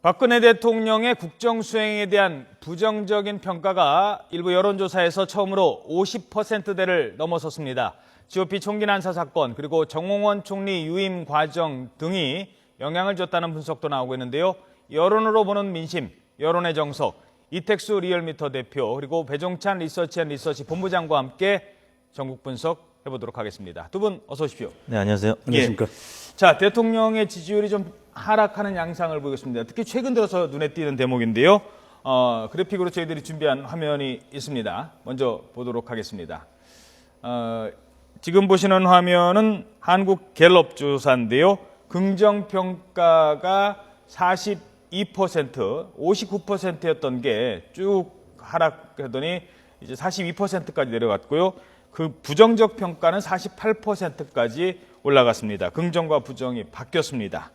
박근혜 대통령의 국정 수행에 대한 부정적인 평가가 일부 여론조사에서 처음으로 50%대를 넘어섰습니다. GOP 총기 난사 사건 그리고 정홍원 총리 유임 과정 등이 영향을 줬다는 분석도 나오고 있는데요. 여론으로 보는 민심, 여론의 정석, 이택수 리얼미터 대표 그리고 배종찬 리서치 본부장과 함께 전국 분석해보도록 하겠습니다. 두 분 어서 오십시오. 네, 안녕하세요. 안녕하십니까. 자, 대통령의 지지율이 좀 하락하는 양상을 보이고 있습니다. 특히 최근 들어서 눈에 띄는 대목인데요. 그래픽으로 저희들이 준비한 화면이 있습니다. 먼저 보도록 하겠습니다. 지금 보시는 화면은 한국 갤럽 조사인데요. 긍정평가가 42%, 59%였던 게 쭉 하락하더니 이제 42%까지 내려갔고요. 그 부정적 평가는 48%까지 올라갔습니다. 긍정과 부정이 바뀌었습니다.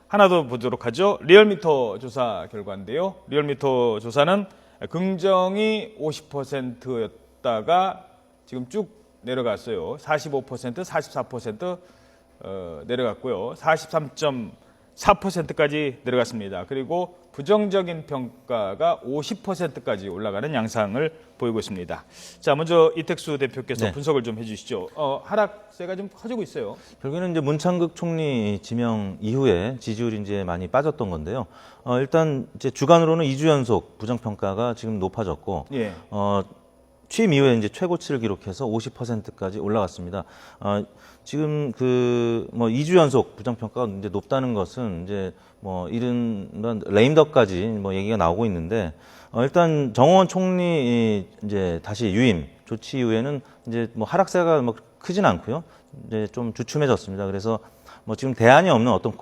하나 더 보도록 하죠. 리얼미터 조사 결과인데요. 리얼미터 조사는 긍정이 50%였다가 지금 쭉 내려갔어요. 45%, 44% 내려갔고요. 43.4%까지 내려갔습니다. 그리고 부정적인 평가가 50%까지 올라가는 양상을 보이고 있습니다. 자, 먼저 이택수 대표께서 분석을 좀 해주시죠. 하락세가 좀 커지고 있어요. 결국에는 이제 문창극 총리 지명 이후에 지지율이 이제 많이 빠졌던 건데요. 일단 이제 주간으로는 2주 연속 부정평가가 지금 높아졌고, 예. 취임 이후에 이제 최고치를 기록해서 50%까지 올라갔습니다. 지금 뭐 2주 연속 부정평가가 이제 높다는 것은 이제 뭐 이런 레임덕까지 뭐 얘기가 나오고 있는데, 일단 정홍원 총리 이제 다시 유임 조치 이후에는 이제 뭐 하락세가 뭐 크진 않고요. 이제 좀 주춤해졌습니다. 그래서 뭐 지금 대안이 없는 어떤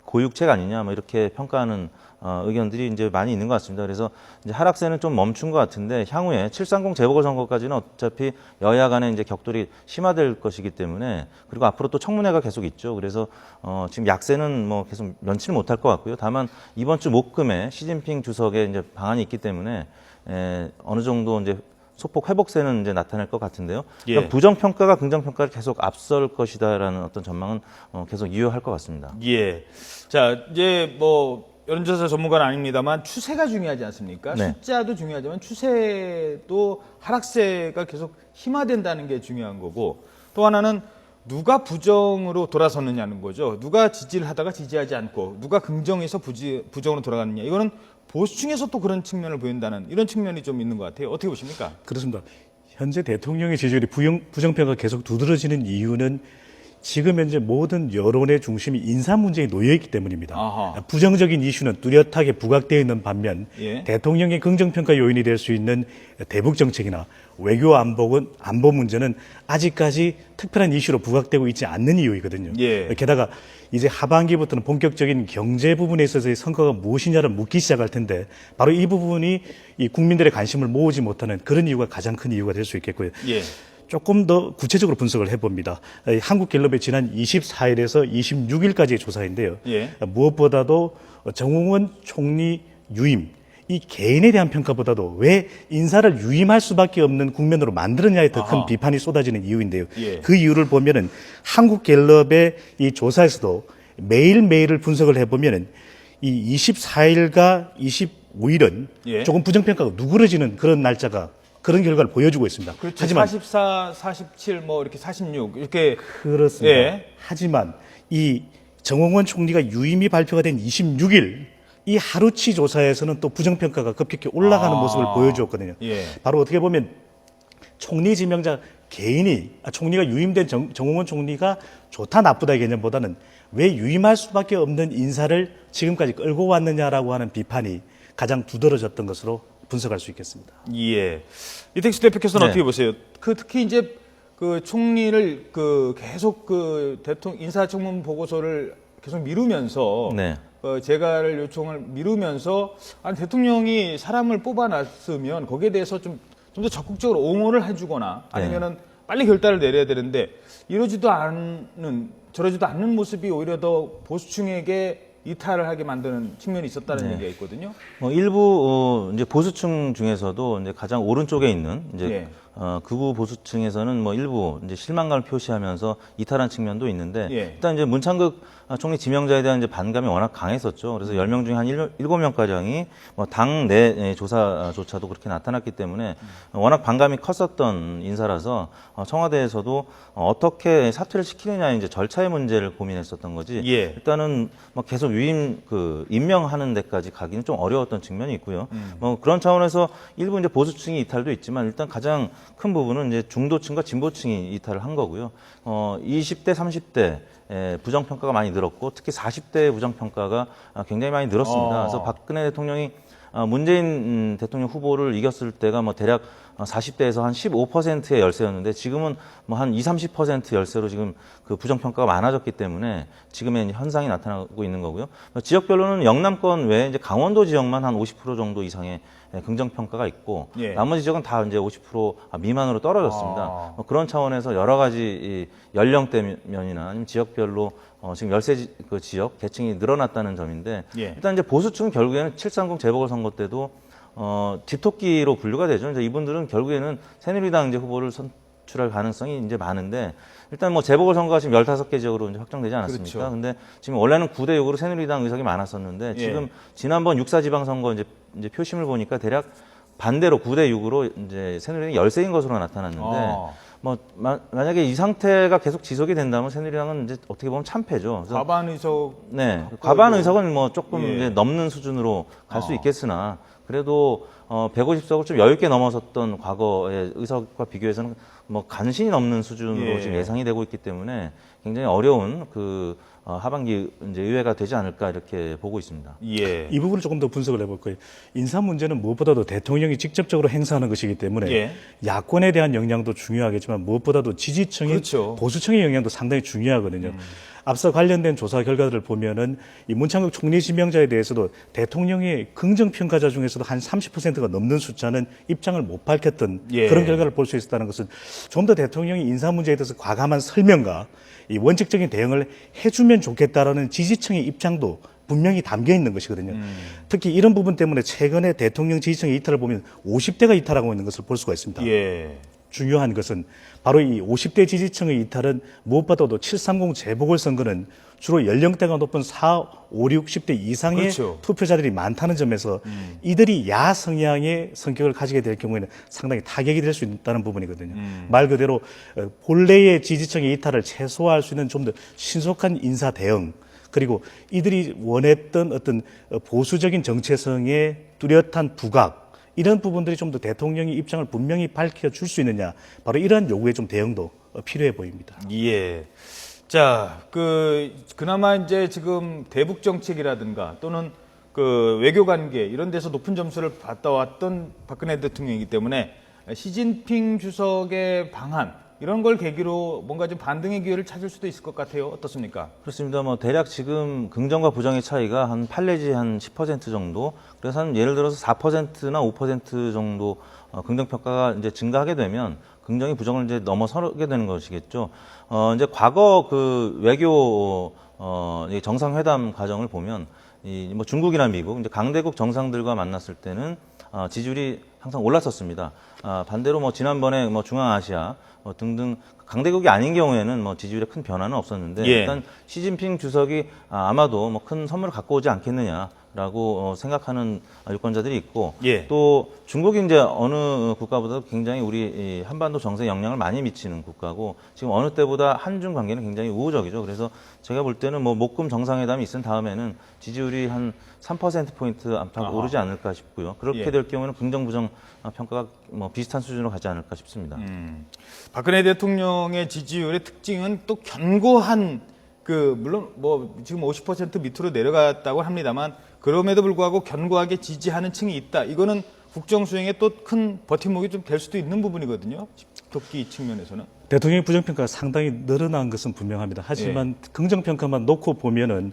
고육책 아니냐 뭐 이렇게 평가하는 의견들이 이제 많이 있는 것 같습니다. 그래서 이제 하락세는 좀 멈춘 것 같은데 향후에 730 재보궐선거까지는 어차피 여야 간에 이제 격돌이 심화될 것이기 때문에, 그리고 앞으로 또 청문회가 계속 있죠. 그래서 지금 약세는 뭐 계속 면치를 못할 것 같고요. 다만 이번 주 목금에 시진핑 주석의 이제 방안이 있기 때문에 어느 정도 이제 소폭 회복세는 이제 나타날 것 같은데요. 그러니까 부정평가가 긍정평가를 계속 앞설 것이다라는 어떤 전망은 계속 유효할 것 같습니다. 예. 자, 이제 뭐 여론조사 전문가는 아닙니다만 추세가 중요하지 않습니까? 네. 숫자도 중요하지만 추세도 하락세가 계속 심화된다는 게 중요한 거고, 또 하나는 누가 부정으로 돌아섰느냐는 거죠. 누가 지지를 하다가 지지하지 않고 누가 긍정에서 부정으로 돌아가느냐. 이거는 보수층에서 또 그런 측면을 보인다는 이런 측면이 좀 있는 것 같아요. 어떻게 보십니까? 그렇습니다. 현재 대통령의 지지율이 부정평가가 계속 두드러지는 이유는 지금 현재 모든 여론의 중심이 인사 문제에 놓여 있기 때문입니다. 아하. 부정적인 이슈는 뚜렷하게 부각되어 있는 반면 예. 대통령의 긍정평가 요인이 될 수 있는 대북 정책이나 외교 안보 문제는 아직까지 특별한 이슈로 부각되고 있지 않는 이유이거든요. 예. 게다가 이제 하반기부터는 본격적인 경제 부분에 있어서의 성과가 무엇이냐를 묻기 시작할 텐데, 바로 이 부분이 이 국민들의 관심을 모으지 못하는 그런 이유가 가장 큰 이유가 될 수 있겠고요. 예. 조금 더 구체적으로 분석을 해봅니다. 한국갤럽의 지난 24일에서 26일까지의 조사인데요. 예. 무엇보다도 정홍원 총리 유임, 이 개인에 대한 평가보다도 왜 인사를 유임할 수밖에 없는 국면으로 만들었냐에 더 큰 비판이 쏟아지는 이유인데요. 예. 그 이유를 보면은 한국갤럽의 이 조사에서도 매일매일을 분석을 해보면은 이 24일과 25일은 예. 조금 부정평가가 누그러지는 그런 날짜가, 그런 결과를 보여주고 있습니다. 그렇죠. 하지만 44, 47, 뭐 이렇게 46 이렇게. 그렇습니다. 예. 하지만 이 정홍원 총리가 유임이 발표가 된 26일 이 하루치 조사에서는 또 부정평가가 급격히 올라가는 모습을 보여주었거든요. 예. 바로 어떻게 보면 총리 지명자 개인이, 총리가 유임된 정홍원 총리가 좋다 나쁘다 개념보다는 왜 유임할 수밖에 없는 인사를 지금까지 끌고 왔느냐라고 하는 비판이 가장 두드러졌던 것으로 분석할 수 있겠습니다. 예. 이택수 대표께서는 네. 어떻게 보세요? 특히 이제 그 총리를 계속 대통령 인사청문 보고서를 계속 미루면서 네. 재가를 요청을 미루면서 대통령이 사람을 뽑아놨으면 거기에 대해서 좀 더 적극적으로 옹호를 해주거나 아니면은 빨리 결단을 내려야 되는데 이러지도 않는 저러지도 않는 모습이 오히려 더 보수층에게 이탈을 하게 만드는 측면이 있었다는 얘기가 있거든요. 일부 이제 보수층 중에서도 이제 가장 오른쪽에 있는 이제 극우 보수층에서는 뭐 일부 이제 실망감을 표시하면서 이탈한 측면도 있는데 예. 일단 이제 문창극 총리 지명자에 대한 이제 반감이 워낙 강했었죠. 그래서 10명 중에 한 7명가량이 뭐 당 내 조사조차도 그렇게 나타났기 때문에 워낙 반감이 컸었던 인사라서 청와대에서도 어떻게 사퇴를 시키느냐 이제 절차의 문제를 고민했었던 거지. 예. 일단은 뭐 계속 임명하는 데까지 가기는 좀 어려웠던 측면이 있고요. 뭐 그런 차원에서 일부 이제 보수층이 이탈도 있지만 일단 가장 큰 부분은 이제 중도층과 진보층이 이탈을 한 거고요. 20대, 30대 부정평가가 많이 늘었고 특히 40대 부정평가가 굉장히 많이 늘었습니다. 그래서 박근혜 대통령이 문재인 대통령 후보를 이겼을 때가 뭐 대략 40대에서 한 15%의 열세였는데 지금은 뭐 한 20, 30% 열세로 지금 그 부정평가가 많아졌기 때문에 지금의 현상이 나타나고 있는 거고요. 지역별로는 영남권 외에 이제 강원도 지역만 한 50% 정도 이상의 긍정평가가 있고 예. 나머지 지역은 다 이제 50% 미만으로 떨어졌습니다. 그런 차원에서 여러 가지 이 연령대면이나 아니면 지역별로 지금 열세 그 지역 계층이 늘어났다는 점인데 예. 일단 이제 보수층은 결국에는 730 재보궐선거 때도 집토끼로 분류가 되죠. 이제 이분들은 결국에는 새누리당 이제 후보를 선출할 가능성이 이제 많은데 일단 뭐 재보궐선거가 지금 15개 지역으로 이제 확정되지 않았습니까? 그렇죠. 근데 지금 원래는 9대 6으로 새누리당 의석이 많았었는데 예. 지금 지난번 6사 지방선거 이제 표심을 보니까 대략 반대로 9대 6으로 이제 새누리당이 열세인 것으로 나타났는데 뭐 만약에 이 상태가 계속 지속이 된다면 새누리당은 이제 어떻게 보면 참패죠. 그래서 과반 의석 네, 과반 의석은 뭐 조금 예. 이제 넘는 수준으로 갈 수 있겠으나 그래도 150석을 좀 여유 있게 넘어섰던 과거의 의석과 비교해서는 뭐 간신히 넘는 수준으로 예. 지금 예상이 되고 있기 때문에 굉장히 어려운 그 하반기 이제 의회가 되지 않을까 이렇게 보고 있습니다. 예. 이 부분을 조금 더 분석을 해볼 거예요. 인사 문제는 무엇보다도 대통령이 직접적으로 행사하는 것이기 때문에 예. 야권에 대한 영향도 중요하겠지만 무엇보다도 지지층인 그렇죠. 보수층의 영향도 상당히 중요하거든요. 앞서 관련된 조사 결과들을 보면은 이 문창극 총리 지명자에 대해서도 대통령의 긍정 평가자 중에서도 한 30%가 넘는 숫자는 입장을 못 밝혔던 예. 그런 결과를 볼 수 있었다는 것은 좀 더 대통령이 인사 문제에 대해서 과감한 설명과 이 원칙적인 대응을 해주면 좋겠다라는 지지층의 입장도 분명히 담겨 있는 것이거든요. 특히 이런 부분 때문에 최근에 대통령 지지층의 이탈을 보면 50대가 이탈하고 있는 것을 볼 수가 있습니다. 예. 중요한 것은 바로 이 50대 지지층의 이탈은 무엇보다도 730 재보궐선거는 주로 연령대가 높은 4, 5, 60대 이상의 그렇죠. 투표자들이 많다는 점에서 이들이 야 성향의 성격을 가지게 될 경우에는 상당히 타격이 될 수 있다는 부분이거든요. 말 그대로 본래의 지지층의 이탈을 최소화할 수 있는 좀 더 신속한 인사 대응 그리고 이들이 원했던 어떤 보수적인 정체성의 뚜렷한 부각 이런 부분들이 좀 더 대통령의 입장을 분명히 밝혀줄 수 있느냐 바로 이러한 요구에 좀 대응도 필요해 보입니다. 예. 자, 그나마 이제 지금 대북 정책이라든가 또는 그 외교 관계 이런 데서 높은 점수를 받아왔던 박근혜 대통령이기 때문에 시진핑 주석의 방한 이런 걸 계기로 뭔가 좀 반등의 기회를 찾을 수도 있을 것 같아요. 어떻습니까? 그렇습니다. 뭐 대략 지금 긍정과 부정의 차이가 한 8 내지 한 10% 정도. 그래서 한 예를 들어서 4%나 5% 정도 긍정 평가가 이제 증가하게 되면 긍정이 부정을 이제 넘어서게 되는 것이겠죠. 이제 과거 그 외교 이 정상회담 과정을 보면 이 뭐 중국이나 미국 이제 강대국 정상들과 만났을 때는 지지율이 항상 올랐었습니다. 반대로 뭐 지난번에 뭐 중앙아시아 등등 강대국이 아닌 경우에는 뭐 지지율에 큰 변화는 없었는데 예. 일단 시진핑 주석이 아마도 뭐 큰 선물을 갖고 오지 않겠느냐라고 생각하는 유권자들이 있고 예. 또 중국이 이제 어느 국가보다도 굉장히 우리 이 한반도 정세에 영향을 많이 미치는 국가고 지금 어느 때보다 한중 관계는 굉장히 우호적이죠. 그래서 제가 볼 때는 뭐 목금 정상회담이 있은 다음에는 지지율이 한 3%포인트 안팎 오르지 않을까 싶고요. 그렇게 예. 될 경우에는 긍정 부정 평가가 뭐 비슷한 수준으로 가지 않을까 싶습니다. 박근혜 대통령의 지지율의 특징은 또 견고한 물론 뭐 지금 50% 밑으로 내려갔다고 합니다만 그럼에도 불구하고 견고하게 지지하는 층이 있다. 이거는 국정 수행에 또 큰 버팀목이 좀 될 수도 있는 부분이거든요. 집토끼 측면에서는. 대통령의 부정평가가 상당히 늘어난 것은 분명합니다. 하지만 긍정평가만 놓고 보면은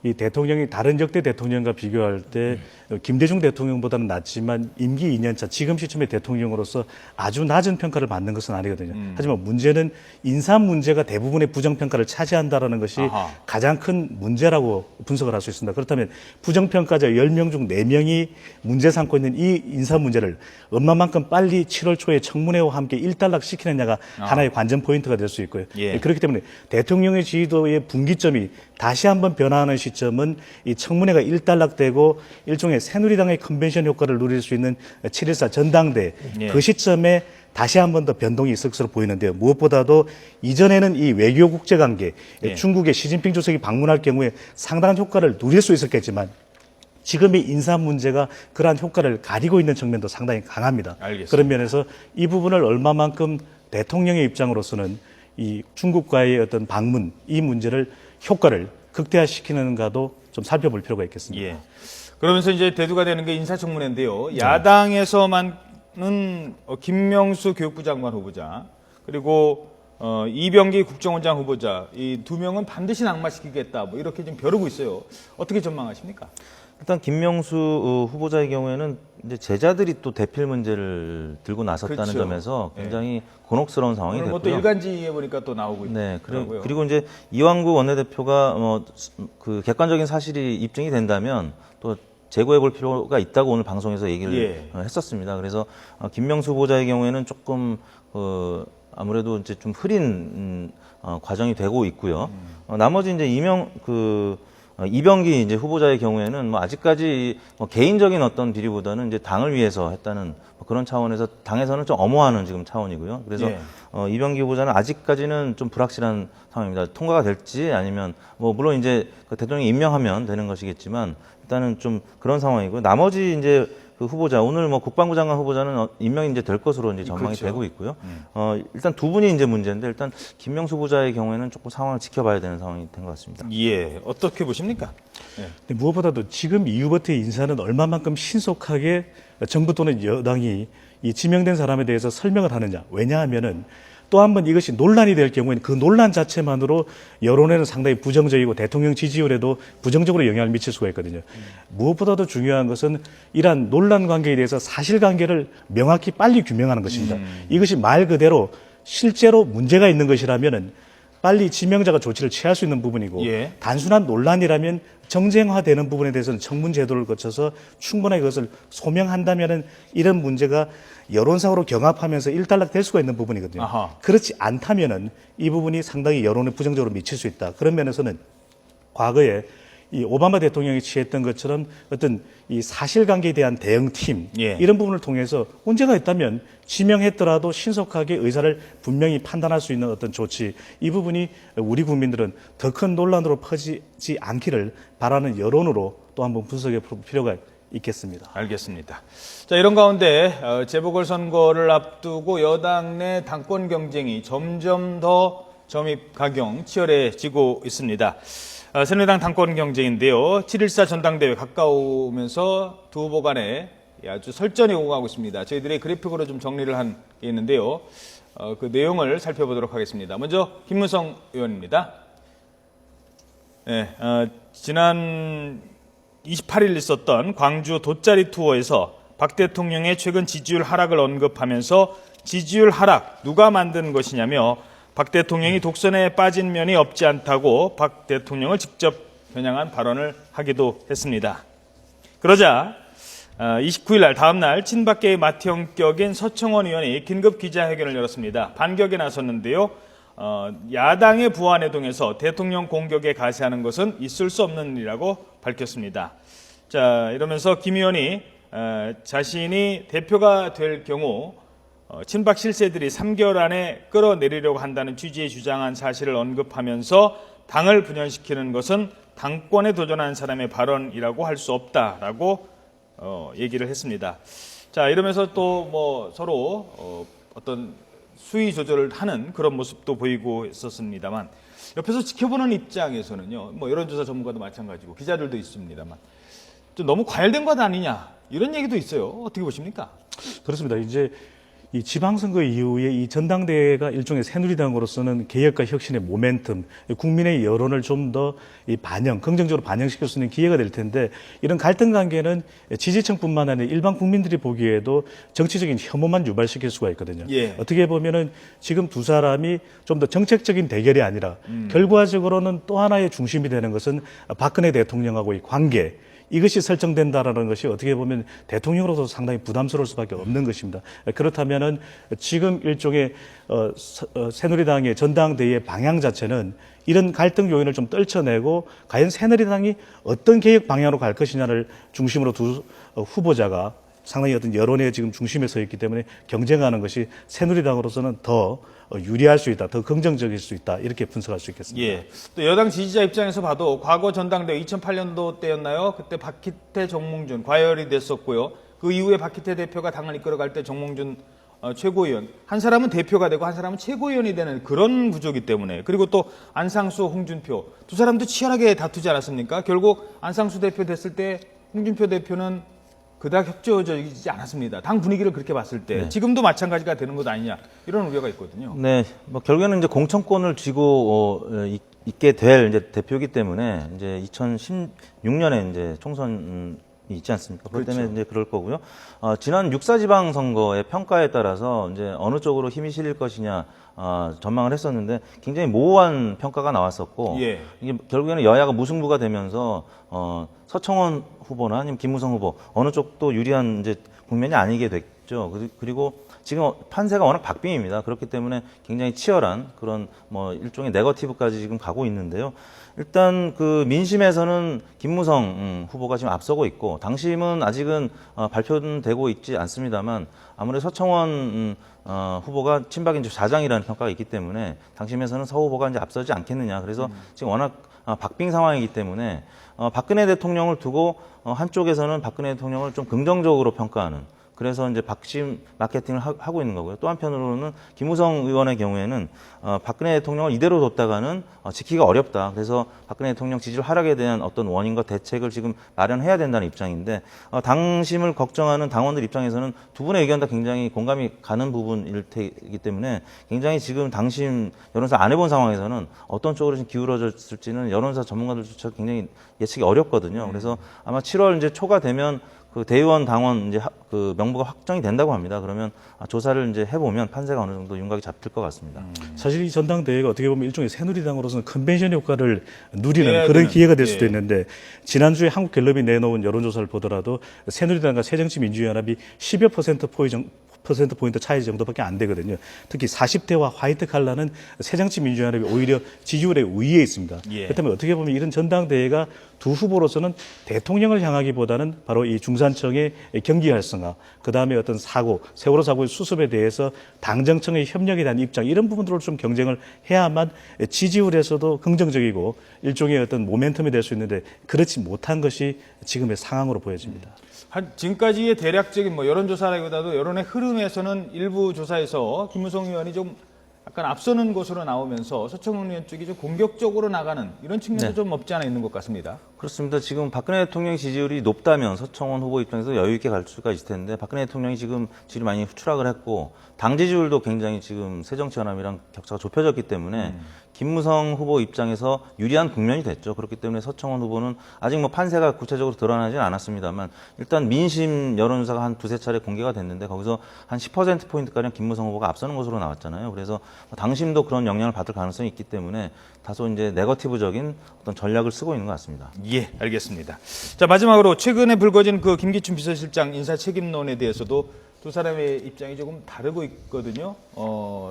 이 대통령이 다른 역대 대통령과 비교할 때 김대중 대통령보다는 낫지만 임기 2년차 지금 시점의 대통령으로서 아주 낮은 평가를 받는 것은 아니거든요. 하지만 문제는 인사 문제가 대부분의 부정평가를 차지한다라는 것이 아하. 가장 큰 문제라고 분석을 할 수 있습니다. 그렇다면 부정평가자 10명 중 4명이 문제 삼고 있는 이 인사 문제를 얼마만큼 빨리 7월 초에 청문회와 함께 일단락시키느냐가 하나의 관전 포인트가 될 수 있고요. 예. 그렇기 때문에 대통령의 지지도의 분기점이 다시 한번 변화하는 시점은 이 청문회가 일단락되고 일종의 새누리당의 컨벤션 효과를 누릴 수 있는 7.14 전당대 예. 그 시점에 다시 한번 더 변동이 있을 것으로 보이는데요. 무엇보다도 이전에는 이 외교 국제 관계, 예. 중국의 시진핑 주석이 방문할 경우에 상당한 효과를 누릴 수 있었겠지만 지금의 인사 문제가 그러한 효과를 가리고 있는 측면도 상당히 강합니다. 알겠습니다. 그런 면에서 이 부분을 얼마만큼 대통령의 입장으로서는 이 중국과의 어떤 방문, 이 문제를 효과를 극대화시키는가도 좀 살펴볼 필요가 있겠습니다. 예. 그러면서 이제 대두가 되는 게 인사청문회인데요. 야당에서만은 김명수 교육부 장관 후보자 그리고 이병기 국정원장 후보자 이 두 명은 반드시 낙마시키겠다 뭐 이렇게 지금 벼르고 있어요. 어떻게 전망하십니까? 일단 김명수 후보자의 경우에는 이제 제자들이 또 대필 문제를 들고 나섰다는 그렇죠. 점에서 굉장히 곤혹스러운 상황이 오늘 뭐 또 됐고요. 일간지에 보니까 또 나오고 네, 있더라고요. 그리고 이제 이완구 원내대표가 그 객관적인 사실이 입증이 된다면 또 재고해 볼 필요가 있다고 오늘 방송에서 얘기를 예. 했었습니다. 그래서 김명수 후보자의 경우에는 조금 아무래도 이제 좀 흐린 과정이 되고 있고요. 나머지 이제 이병기 이제 후보자의 경우에는 뭐 아직까지 뭐 개인적인 어떤 비리보다는 이제 당을 위해서 했다는 뭐 그런 차원에서 당에서는 좀 엄호하는 지금 차원이고요. 그래서 예. 이병기 후보자는 아직까지는 좀 불확실한 상황입니다. 통과가 될지 아니면 뭐 물론 이제 그 대통령이 임명하면 되는 것이겠지만 일단은 좀 그런 상황이고요. 나머지 이제 그 후보자 오늘 뭐 국방부 장관 후보자는 임명이 이제 될 것으로 이제 전망이 그렇죠. 되고 있고요. 일단 두 분이 이제 문제인데 일단 김명수 후보자의 경우에는 조금 상황을 지켜봐야 되는 상황이 된 것 같습니다. 예, 어떻게 보십니까? 근데 무엇보다도 지금 이후부터의 인사는 얼마만큼 신속하게 정부 또는 여당이 이 지명된 사람에 대해서 설명을 하느냐. 왜냐하면은 또 한 번 이것이 논란이 될 경우에는 그 논란 자체만으로 여론에는 상당히 부정적이고 대통령 지지율에도 부정적으로 영향을 미칠 수가 있거든요. 무엇보다도 중요한 것은 이러한 논란 관계에 대해서 사실관계를 명확히 빨리 규명하는 것입니다. 이것이 말 그대로 실제로 문제가 있는 것이라면은 빨리 지명자가 조치를 취할 수 있는 부분이고 예. 단순한 논란이라면 정쟁화되는 부분에 대해서는 청문 제도를 거쳐서 충분하게 그것을 소명한다면은 이런 문제가 여론상으로 경합하면서 일단락될 수가 있는 부분이거든요. 아하. 그렇지 않다면은 이 부분이 상당히 여론에 부정적으로 미칠 수 있다. 그런 면에서는 과거에 이 오바마 대통령이 취했던 것처럼 어떤 이 사실관계에 대한 대응팀 예. 이런 부분을 통해서 문제가 있다면 지명했더라도 신속하게 의사를 분명히 판단할 수 있는 어떤 조치 이 부분이 우리 국민들은 더 큰 논란으로 퍼지지 않기를 바라는 여론으로 또 한번 분석해 볼 필요가 있겠습니다. 알겠습니다. 자, 이런 가운데 재보궐선거를 앞두고 여당 내 당권 경쟁이 점점 더 점입 가경 치열해지고 있습니다. 새누리당 당권 경쟁인데요. 7.14 전당대회 가까우면서 두 후보 간에 아주 설전이 오가고 있습니다. 저희들이 그래픽으로 좀 정리를 한 게 있는데요. 그 내용을 살펴보도록 하겠습니다. 먼저 김무성 의원입니다. 네, 지난 28일 있었던 광주 돗자리 투어에서 박 대통령의 최근 지지율 하락을 언급하면서 지지율 하락 누가 만든 것이냐며 박 대통령이 독선에 빠진 면이 없지 않다고 박 대통령을 직접 겨냥한 발언을 하기도 했습니다. 그러자 29일 날 다음 날 친박계의 맏형격인 서청원 의원이 긴급 기자회견을 열었습니다. 반격에 나섰는데요. 야당의 부안회동에서 대통령 공격에 가세하는 것은 있을 수 없는 일이라고 밝혔습니다. 자, 이러면서 김 의원이 자신이 대표가 될 경우 친박 실세들이 3개월 안에 끌어내리려고 한다는 취지의 주장한 사실을 언급하면서 당을 분열시키는 것은 당권에 도전한 사람의 발언이라고 할 수 없다라고 얘기를 했습니다. 자, 이러면서 또 뭐 서로 어떤 수위 조절을 하는 그런 모습도 보이고 있었습니다만 옆에서 지켜보는 입장에서는요. 뭐 여론조사 전문가도 마찬가지고 기자들도 있습니다만 좀 너무 과열된 것 아니냐 이런 얘기도 있어요. 어떻게 보십니까? 그렇습니다. 이제 이 지방선거 이후에 이 전당대회가 일종의 새누리당으로서는 개혁과 혁신의 모멘텀, 국민의 여론을 좀 더 긍정적으로 반영시킬 수 있는 기회가 될 텐데 이런 갈등 관계는 지지층뿐만 아니라 일반 국민들이 보기에도 정치적인 혐오만 유발시킬 수가 있거든요. 예. 어떻게 보면은 지금 두 사람이 좀 더 정책적인 대결이 아니라 결과적으로는 또 하나의 중심이 되는 것은 박근혜 대통령하고의 관계, 이것이 설정된다라는 것이 어떻게 보면 대통령으로서 상당히 부담스러울 수밖에 없는 것입니다. 그렇다면은 지금 일종의 새누리당의 전당대회 방향 자체는 이런 갈등 요인을 좀 떨쳐내고 과연 새누리당이 어떤 개혁 방향으로 갈 것이냐를 중심으로 두 후보자가 상당히 어떤 여론의 지금 중심에 서 있기 때문에 경쟁하는 것이 새누리당으로서는 더 유리할 수 있다, 더 긍정적일 수 있다, 이렇게 분석할 수 있겠습니다. 예. 또 여당 지지자 입장에서 봐도 과거 전당대회 2008년도 때였나요? 그때 박희태, 정몽준 과열이 됐었고요. 그 이후에 박희태 대표가 당을 이끌어갈 때 정몽준 최고위원, 한 사람은 대표가 되고 한 사람은 최고위원이 되는 그런 구조기 때문에, 그리고 또 안상수, 홍준표 두 사람도 치열하게 다투지 않았습니까? 결국 안상수 대표 됐을 때 홍준표 대표는 그닥 협조적이지 않았습니다. 당 분위기를 그렇게 봤을 때 지금도 마찬가지가 되는 것 아니냐 이런 우려가 있거든요. 네, 뭐 결국에는 이제 공천권을 쥐고 있게 될 이제 대표이기 때문에 이제 2016년에 이제 총선이 있지 않습니까? 그렇기 그렇죠. 때문에 이제 그럴 거고요. 지난 6.4 지방선거의 평가에 따라서 이제 어느 쪽으로 힘이 실릴 것이냐 전망을 했었는데 굉장히 모호한 평가가 나왔었고 예. 이게 결국에는 여야가 무승부가 되면서 서청원 후보나 아니면 김무성 후보 어느 쪽도 유리한 이제 국면이 아니게 됐죠. 그리고 지금 판세가 워낙 박빙입니다. 그렇기 때문에 굉장히 치열한 그런 뭐 일종의 네거티브까지 지금 가고 있는데요. 일단 그 민심에서는 김무성 후보가 지금 앞서고 있고 당심은 아직은 발표는 되고 있지 않습니다만 아무래도 서청원 후보가 친박인 좌장이라는 평가가 있기 때문에 당심에서는 서 후보가 이제 앞서지 않겠느냐. 그래서 지금 워낙 박빙 상황이기 때문에 박근혜 대통령을 두고 한쪽에서는 박근혜 대통령을 좀 긍정적으로 평가하는, 그래서 이제 박심 마케팅을 하고 있는 거고요. 또 한편으로는 김무성 의원의 경우에는 박근혜 대통령을 이대로 뒀다가는 지키기가 어렵다. 그래서 박근혜 대통령 지지율 하락에 대한 어떤 원인과 대책을 지금 마련해야 된다는 입장인데 당심을 걱정하는 당원들 입장에서는 두 분의 의견 다 굉장히 공감이 가는 부분일 테기 때문에 굉장히 지금 당심 여론조사 안 해본 상황에서는 어떤 쪽으로 지금 기울어졌을지는 여론조사 전문가들조차 굉장히 예측이 어렵거든요. 그래서 아마 7월 이제 초가 되면 그 대의원 당원 이제 그 명부가 확정이 된다고 합니다. 그러면 조사를 이제 해보면 판세가 어느 정도 윤곽이 잡힐 것 같습니다. 사실 이 전당대회가 어떻게 보면 일종의 새누리당으로서는 컨벤션 효과를 누리는 예, 그런 그러면, 기회가 될 수도 예. 있는데 지난주에 한국갤럽이 내놓은 여론조사를 보더라도 새누리당과 새정치민주연합이 10여 퍼센트 포인트 차이 정도밖에 안 되거든요. 특히 40대와 화이트 칼라는 새정치민주연합이 오히려 지지율에 우위에 있습니다. 예. 그렇기 때문에 어떻게 보면 이런 전당대회가 두 후보로서는 대통령을 향하기보다는 바로 이 중산층의 경기 활성화, 그다음에 어떤 세월호 사고의 수습에 대해서 당정청의 협력에 대한 입장, 이런 부분들을 좀 경쟁을 해야만 지지율에서도 긍정적이고 일종의 어떤 모멘텀이 될 수 있는데 그렇지 못한 것이 지금의 상황으로 보여집니다. 지금까지의 대략적인 뭐 여론조사라기보다도 여론의 흐름에서는 일부 조사에서 김무성 의원이 좀 약간 앞서는 것으로 나오면서 서청원 의원 쪽이 좀 공격적으로 나가는 이런 측면도 좀 없지 않아 있는 것 같습니다. 그렇습니다. 지금 박근혜 대통령 지지율이 높다면 서청원 후보 입장에서 여유 있게 갈 수가 있을 텐데 박근혜 대통령이 지금 지지율이 많이 추락을 했고 당 지지율도 굉장히 지금 새정치연합이랑 격차가 좁혀졌기 때문에 김무성 후보 입장에서 유리한 국면이 됐죠. 그렇기 때문에 서청원 후보는 아직 뭐 판세가 구체적으로 드러나진 않았습니다만 일단 민심 여론조사가 한 두세 차례 공개가 됐는데 거기서 한 10%포인트가량 김무성 후보가 앞서는 것으로 나왔잖아요. 그래서 당심도 그런 영향을 받을 가능성이 있기 때문에 다소 이제 네거티브적인 어떤 전략을 쓰고 있는 것 같습니다. 예, 알겠습니다. 자, 마지막으로 최근에 불거진 그 김기춘 비서실장 인사 책임론에 대해서도 두 사람의 입장이 조금 다르고 있거든요.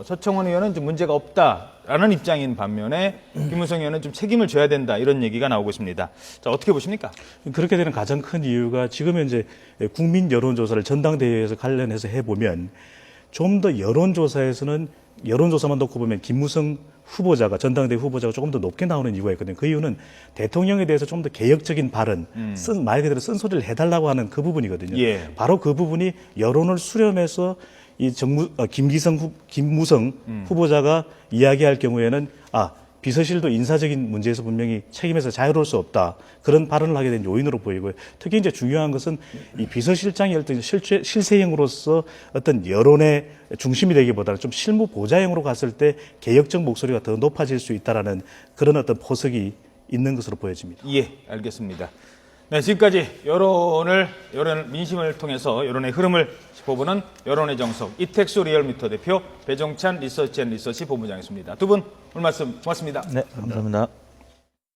서청원 의원은 좀 문제가 없다라는 입장인 반면에 김무성 의원은 좀 책임을 져야 된다 이런 얘기가 나오고 있습니다. 자, 어떻게 보십니까? 그렇게 되는 가장 큰 이유가 지금 현재 국민 여론조사를 전당대회에서 관련해서 해보면 좀 더 여론조사만 놓고 보면 김무성 후보자가 전당대회 후보자가 조금 더 높게 나오는 이유가 있거든요. 그 이유는 대통령에 대해서 좀 더 개혁적인 발언, 말 그대로 쓴소리를 해달라고 하는 그 부분이거든요. 예. 바로 그 부분이 여론을 수렴해서 이 김무성 후보자가 이야기할 경우에는 비서실도 인사적인 문제에서 분명히 책임에서 자유로울 수 없다. 그런 발언을 하게 된 요인으로 보이고요. 특히 이제 중요한 것은 이 비서실장이 어떤 실세형으로서 어떤 여론의 중심이 되기보다는 좀 실무 보좌형으로 갔을 때 개혁적 목소리가 더 높아질 수 있다라는 그런 어떤 포석이 있는 것으로 보여집니다. 예, 알겠습니다. 네, 지금까지 여론 민심을 통해서 여론의 흐름을 짚어보는 여론의 정석 이택수 리얼미터 대표 배종찬 리서치 앤 리서치 본부장이었습니다. 두 분 오늘 말씀 고맙습니다. 네, 감사합니다.